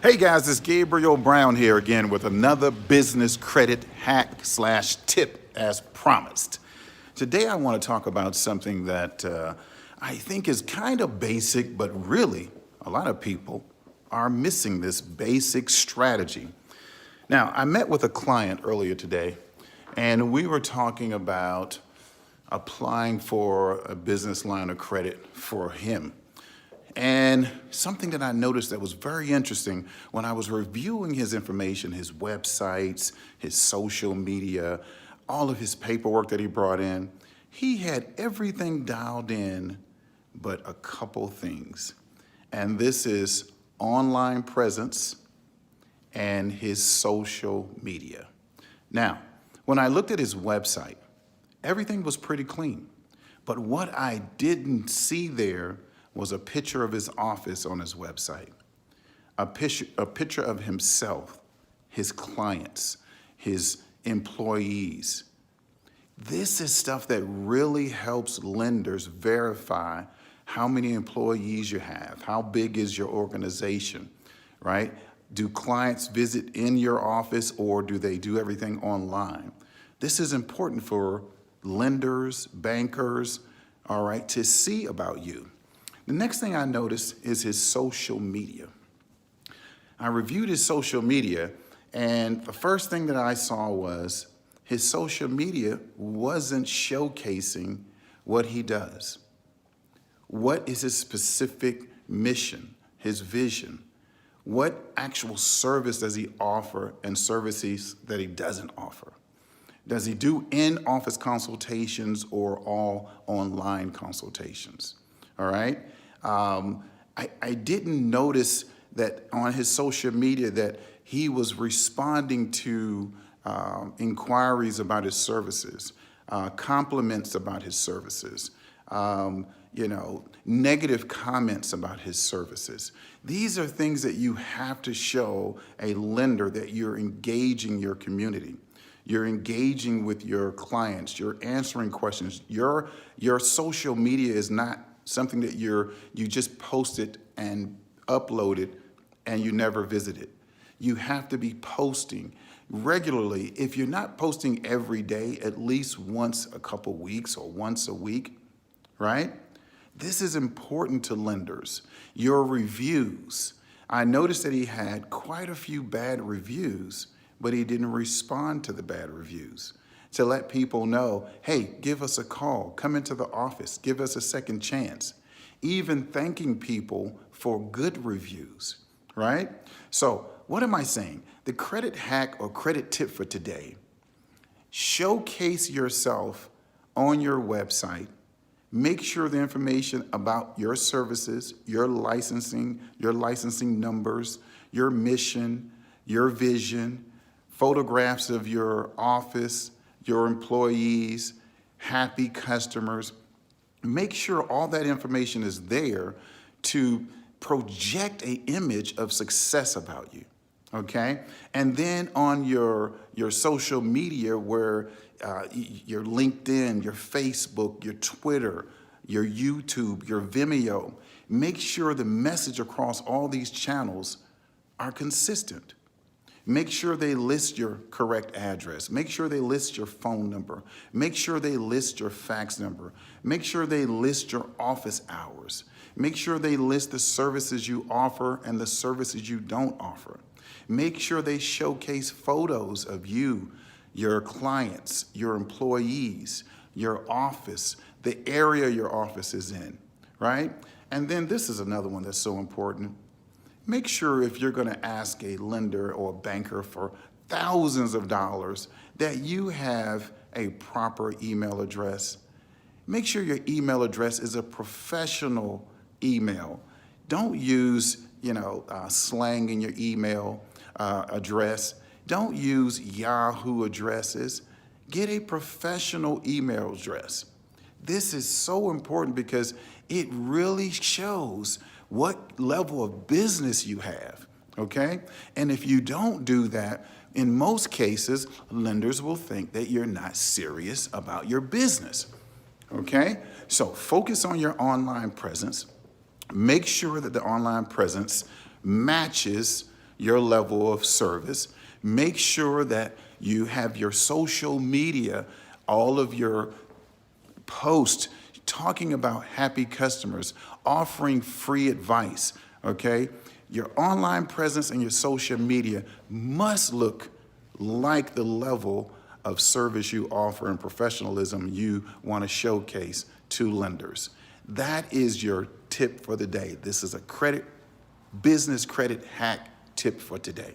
Hey guys, it's Gabriel Brown here again with another business credit hack slash tip as promised. Today I want to talk about something that I think is kind of basic, but really a lot of people are missing this basic strategy. Now, I met with a client earlier today and we were talking about applying for a business line of credit for him. And something that I noticed that was very interesting when I was reviewing his information, his websites, his social media, all of his paperwork that he brought in, he had everything dialed in but a couple things. And this is online presence and his social media. Now, when I looked at his website, everything was pretty clean. But what I didn't see there was a picture of his office on his website, a picture of himself, his clients, his employees. This is stuff that really helps lenders verify how many employees you have, how big is your organization, right? Do clients visit in your office or do they do everything online? This is important for lenders, bankers, all right, to see about you. The next thing I noticed is his social media. I reviewed his social media, and the first thing that I saw was his social media wasn't showcasing what he does. What is his specific mission, his vision? What actual service does he offer and services that he doesn't offer? Does he do in-office consultations or all online consultations? All right. I didn't notice that on his social media that he was responding to inquiries about his services, compliments about his services, negative comments about his services. These are things that you have to show a lender that you're engaging your community. You're engaging with your clients. You're answering questions. Your social media is not something that you just posted and uploaded and you never visited. You have to be posting regularly. If you're not posting every day, at least once a couple weeks or once a week, right? This is important to lenders. Your reviews. I noticed that he had quite a few bad reviews, but he didn't respond to the bad reviews to let people know, hey, give us a call, come into the office, give us a second chance. Even thanking people for good reviews, right? So what am I saying? The credit hack or credit tip for today, showcase yourself on your website. Make sure the information about your services, your licensing numbers, your mission, your vision, photographs of your office, your employees, happy customers. Make sure all that information is there to project an image of success about you, okay? And then on your social media where your LinkedIn, your Facebook, your Twitter, your YouTube, your Vimeo, make sure the message across all these channels are consistent. Make sure they list your correct address. Make sure they list your phone number. Make sure they list your fax number. Make sure they list your office hours. Make sure they list the services you offer and the services you don't offer. Make sure they showcase photos of you, your clients, your employees, your office, the area your office is in, right? And then this is another one that's so important. Make sure if you're going to ask a lender or a banker for thousands of dollars that you have a proper email address. Make sure your email address is a professional email. Don't use, slang in your email address. Don't use Yahoo addresses. Get a professional email address. This is so important because it really shows what level of business you have, okay? And if you don't do that, in most cases, lenders will think that you're not serious about your business, okay? So focus on your online presence. Make sure that the online presence matches your level of service. Make sure that you have your social media, all of your posts talking about happy customers, offering free advice, okay? Your online presence and your social media must look like the level of service you offer and professionalism you want to showcase to lenders. That is your tip for the day. This is a business credit hack tip for today.